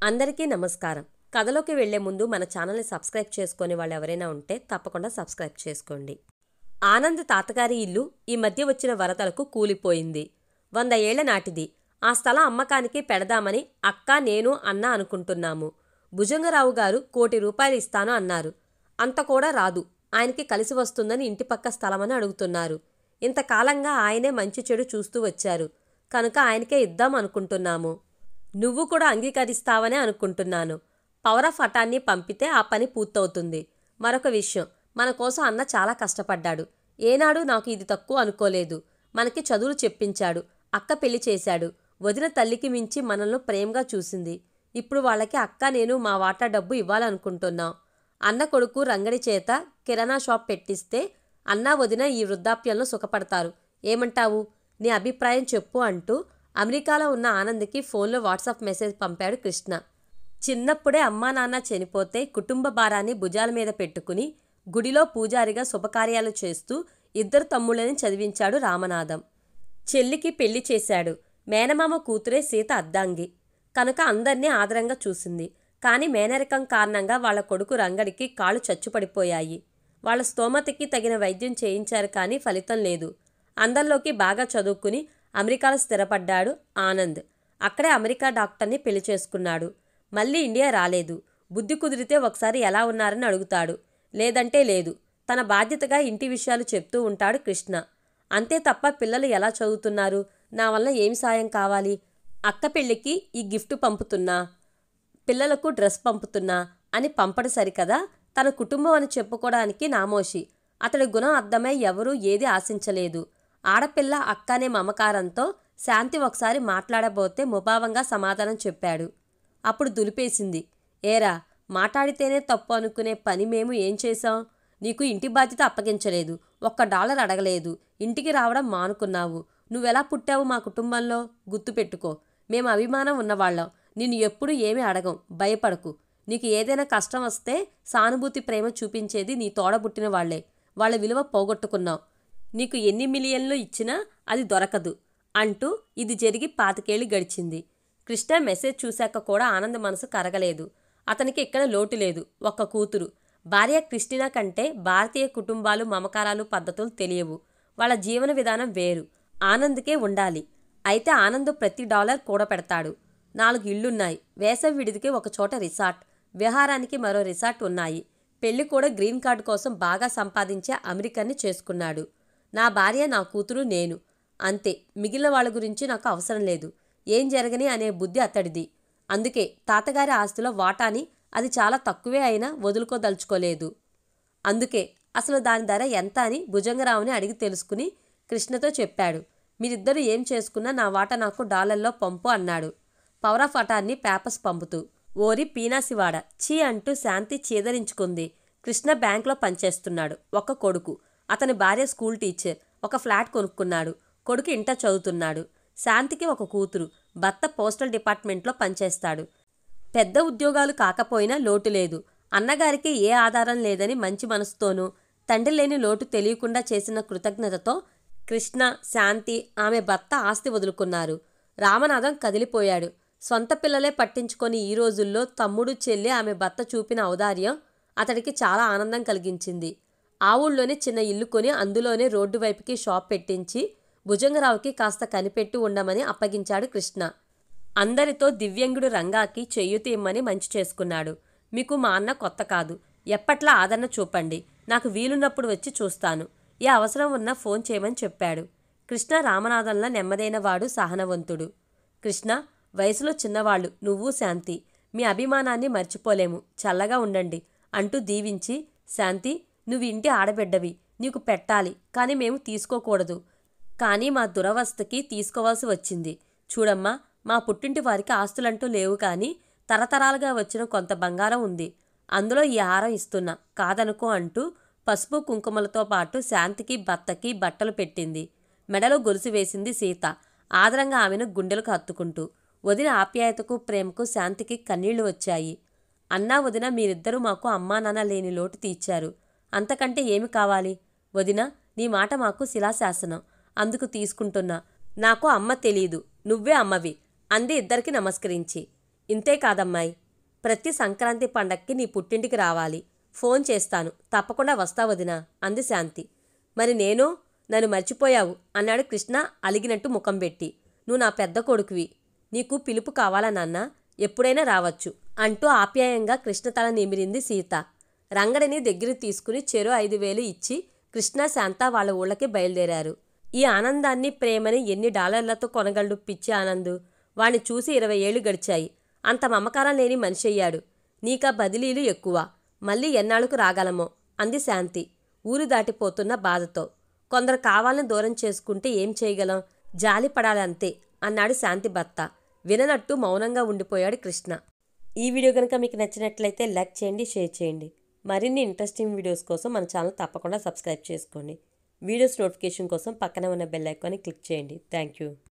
అందరికీ నమస్కారం. కథలోకి వెళ్లే ముందు మన ఛానల్ని సబ్స్క్రైబ్ చేసుకునే వాళ్ళు ఎవరైనా ఉంటే తప్పకుండా సబ్స్క్రైబ్ చేసుకోండి. ఆనంద్ తాతగారి ఇల్లు ఈ మధ్య వచ్చిన వరదలకు కూలిపోయింది. 100 ఏళ్ల నాటిది. ఆ స్థలం అమ్మకానికి పెడదామని అక్క, నేను, అన్న అనుకుంటున్నాము. భుజంగరావు గారు ₹1,00,00,000 ఇస్తాను అన్నారు. అంత కూడా రాదు. ఆయనకి కలిసి వస్తుందని ఇంటి పక్క స్థలమని అడుగుతున్నారు. ఇంతకాలంగా ఆయనే మంచి చెడు చూస్తూ వచ్చారు కనుక ఆయనకే ఇద్దాం అనుకుంటున్నాము. నువ్వు కూడా అంగీకరిస్తావనే అనుకుంటున్నాను. పవర్ ఆఫ్ అటార్నీ పంపితే ఆ పని పూర్తవుతుంది. మరొక విషయం, మన కోసం అన్న చాలా కష్టపడ్డాడు. ఏనాడు నాకు ఇది తక్కువ అనుకోలేదు. మనకి చదువులు చెప్పించాడు, అక్క పెళ్లి చేశాడు. వదిన తల్లికి మించి మనల్ని ప్రేమగా చూసింది. ఇప్పుడు వాళ్ళకి అక్క, నేను మా వాటా డబ్బు ఇవ్వాలనుకుంటున్నాం. అన్న కొడుకు రంగడి చేత కిరాణా షాప్ పెట్టిస్తే అన్న, వదిన ఈ వృద్ధాప్యంలో సుఖపడతారు. ఏమంటావు? నీ అభిప్రాయం చెప్పు అంటూ అమెరికాలో ఉన్న ఆనంద్కి ఫోన్లో వాట్సాప్ మెసేజ్ పంపాడు కృష్ణ. చిన్నప్పుడే అమ్మా నాన్న చనిపోతే కుటుంబ భారాన్ని భుజాల మీద పెట్టుకుని గుడిలో పూజారిగా శుభకార్యాలు చేస్తూ 2 తమ్ముళ్ళని చదివించాడు రామనాథం. చెల్లికి పెళ్లి చేశాడు. మేనమామ కూతురే సీత అద్దాంగి కనుక అందర్నీ ఆదరంగా చూసింది. కానీ మేనరికం కారణంగా వాళ్ళ కొడుకు రంగడికి కాళ్ళు చచ్చుపడిపోయాయి. వాళ్ళ స్తోమతకి తగిన వైద్యం చేయించారు కానీ ఫలితం లేదు. అందరిలోకి బాగా చదువుకుని అమెరికాలో స్థిరపడ్డాడు ఆనంద్. అక్కడే అమెరికా డాక్టర్ని పెళ్లి చేసుకున్నాడు. మళ్ళీ ఇండియా రాలేదు. బుద్ధి కుదిరితే ఒకసారి ఎలా ఉన్నారని అడుగుతాడు, లేదంటే లేదు. తన బాధ్యతగా ఇంటి విషయాలు చెప్తూ ఉంటాడు కృష్ణ. అంతే తప్ప పిల్లలు ఎలా చదువుతున్నారు, నా వల్ల ఏమి సాయం కావాలి, అక్క పెళ్ళికి ఈ గిఫ్ట్ పంపుతున్నా, పిల్లలకు డ్రెస్ పంపుతున్నా అని పంపడు సరికదా. తన కుటుంబం అని చెప్పుకోవడానికి నామోషి. అతడి గుణం అర్థమై ఎవరూ ఏది ఆశించలేదు. ఆడపిల్ల అక్క అనే మమకారంతో శాంతి ఒకసారి మాట్లాడబోతే ముభావంగా సమాధానం చెప్పాడు. అప్పుడు దులిపేసింది. ఏరా, మాట్లాడితేనే తప్పు అనుకునే పని మేము ఏం చేశాం? నీకు ఇంటి బాధ్యత అప్పగించలేదు, $1 అడగలేదు, ఇంటికి రావడం మానుకున్నావు. నువ్వెలా పుట్టావు మా కుటుంబంలో? గుర్తుపెట్టుకో, మేము అభిమానం ఉన్నవాళ్ళం. నిన్ను ఎప్పుడు ఏమీ అడగం, భయపడకు. నీకు ఏదైనా కష్టం వస్తే సానుభూతి ప్రేమ చూపించేది నీ తోడబుట్టిన వాళ్లే. వాళ్ళ విలువ పోగొట్టుకున్నావు. నీకు ఎన్ని మిలియన్లు ఇచ్చినా అది దొరకదు అంటూ ఇది జరిగి 25 ఏళ్లు గడిచింది. కృష్ణ మెసేజ్ చూశాక కూడా ఆనంద్ మనసు కరగలేదు. అతనికి ఇక్కడ లోటు లేదు. ఒక్క కూతురు. భార్య క్రిస్టినా కంటే భారతీయ కుటుంబాలు, మమకారాలు, పద్ధతులు తెలియవు. వాళ్ళ జీవన విధానం వేరు. ఆనంద్కే ఉండాలి. అయితే ఆనంద్ ప్రతి $1 కూడపెడతాడు. 4 ఇళ్లున్నాయి. వేసవి విడిదికి ఒక చోట రిసార్ట్, విహారానికి మరో రిసార్ట్ ఉన్నాయి. పెళ్లి కూడా గ్రీన్ కార్డు కోసం బాగా సంపాదించే అమెరికన్ని చేసుకున్నాడు. నా భార్య, నా కూతురు, నేను అంతే. మిగిలిన వాళ్ళ గురించి నాకు అవసరం లేదు. ఏం జరగని అనే బుద్ధి అతడిది. అందుకే తాతగారి ఆస్తిలో వాటాని అది చాలా తక్కువే అయినా వదులుకోదలుచుకోలేదు. అందుకే అసలు దాని ధర ఎంత అని భుజంగరావుని అడిగి తెలుసుకుని కృష్ణతో చెప్పాడు. మీరిద్దరూ ఏం చేసుకున్నా నా వాటా నాకు $లో పంపు అన్నాడు పవర్ ఆఫ్ అటార్నీ పేపర్స్ పంపుతూ. ఓరి పీనాసివాడ, చీ అంటూ శాంతి చీదరించుకుంది. కృష్ణ బ్యాంకులో పనిచేస్తున్నాడు. ఒక కొడుకు. అతని భార్య స్కూల్ టీచర్. ఒక ఫ్లాట్ కొనుక్కున్నాడు. కొడుకు ఇంటర్ చదువుతున్నాడు. శాంతికి ఒక కూతురు. భర్త పోస్టల్ డిపార్ట్మెంట్లో పనిచేస్తాడు. పెద్ద ఉద్యోగాలు కాకపోయినా లోటు లేదు. అన్నగారికి ఏ ఆధారం లేదని మంచి మనసుతోనూ, తండ్రి లేని లోటు తెలియకుండా చేసిన కృతజ్ఞతతో కృష్ణ, శాంతి, ఆమె భర్త ఆస్తి వదులుకున్నారు. రామనాథం కదిలిపోయాడు. సొంత పిల్లలే పట్టించుకొని ఈ రోజుల్లో తమ్ముడు, చెల్లి, ఆమె భర్త చూపిన ఔదార్యం అతడికి చాలా ఆనందం కలిగించింది. ఆ ఊళ్ళోనే చిన్న ఇల్లు కొని అందులోనే రోడ్డు వైపుకి షాప్ పెట్టించి భుజంగరావుకి కాస్త కనిపెట్టి ఉండమని అప్పగించాడు కృష్ణ. అందరితో దివ్యంగుడు రంగాకి చెయ్యుతి ఇమ్మని మంచి చేసుకున్నాడు. మీకు మా అన్న కొత్త కాదు. ఎప్పట్లా ఆదరణ చూపండి. నాకు వీలున్నప్పుడు వచ్చి చూస్తాను. ఏ అవసరం ఉన్నా ఫోన్ చేయమని చెప్పాడు. కృష్ణ రామనాథంలా నెమ్మదైన వాడు, సహనవంతుడు. కృష్ణ, వయసులో చిన్నవాళ్ళు నువ్వు, శాంతి. మీ అభిమానాన్ని మర్చిపోలేము. చల్లగా ఉండండి అంటూ దీవించి, శాంతి, నువ్వు ఇంటి ఆడబిడ్డవి. నీకు పెట్టాలి, కానీ మేము తీసుకోకూడదు. కానీ మా దురవస్థకి తీసుకోవాల్సి వచ్చింది. చూడమ్మా, మా పుట్టింటి వారికి ఆస్తులంటూ లేవు, కానీ తరతరాలుగా వచ్చిన కొంత బంగారం ఉంది. అందులో ఈ హారం ఇస్తున్నా, కాదనుకో అంటూ పసుపు కుంకుమలతో పాటు శాంతికి, భర్తకి బట్టలు పెట్టింది. మెడలో గొలుసు వేసింది సీత, ఆదరంగా ఆమెను గుండెలకు హత్తుకుంటూ. వదిన ఆప్యాయతకు, ప్రేమకు శాంతికి కన్నీళ్లు వచ్చాయి. అన్నా, వదిన, మీరిద్దరూ మాకు అమ్మా నాన్న లేని లోటు తీర్చారు. అంతకంటే ఏమి కావాలి? వదిన, నీ మాట మాకు శిలాశాసనం. అందుకు తీసుకుంటున్నా. నాకు అమ్మ తెలీదు, నువ్వే అమ్మవి అంది ఇద్దరికి నమస్కరించి. ఇంతే కాదమ్మాయి, ప్రతి సంక్రాంతి పండక్కి నీ పుట్టింటికి రావాలి. ఫోన్ చేస్తాను, తప్పకుండా వస్తా వదినా అంది శాంతి. మరి నేను? నన్ను మర్చిపోయావు అన్నాడు కృష్ణ అలిగినట్టు ముఖం పెట్టి. నువ్వు నా పెద్ద కొడుకువి, నీకు పిలుపు కావాలా నాన్న? ఎప్పుడైనా రావచ్చు అంటూ ఆప్యాయంగా కృష్ణ తల నిమిరింది సీత. రంగడిని దగ్గరికి తీసుకుని చెరో 5,000 ఇచ్చి కృష్ణ శాంత వాళ్ళ ఊళ్ళకి బయలుదేరారు. ఈ ఆనందాన్ని, ప్రేమని ఎన్ని డాలర్లతో కొనగలడు పిచ్చి ఆనందు. వాణ్ణి చూసి 20 ఏళ్లు గడిచాయి. అంత మమకారం లేని మనిషి అయ్యాడు. నీకా బదిలీలు ఎక్కువ. మళ్ళీ ఎన్నాళ్ళకు రాగలమో అంది శాంతి ఊరు దాటిపోతున్న బాధతో. కొందరు కావాలని దూరం చేసుకుంటే ఏం చేయగలం? జాలి పడాలంతే అన్నాడు శాంతి భర్త. విననట్టు మౌనంగా ఉండిపోయాడు కృష్ణ. ఈ వీడియో కనుక మీకు నచ్చినట్లయితే లైక్ చేయండి, షేర్ చేయండి. మరిన్ని ఇంట్రెస్టింగ్ వీడియోస్ కోసం మన ఛానల్ తప్పకుండా సబ్స్క్రైబ్ చేసుకోండి. వీడియోస్ నోటిఫికేషన్ కోసం పక్కనే ఉన్న బెల్ ఐకాన్ని క్లిక్ చేయండి. Thank you.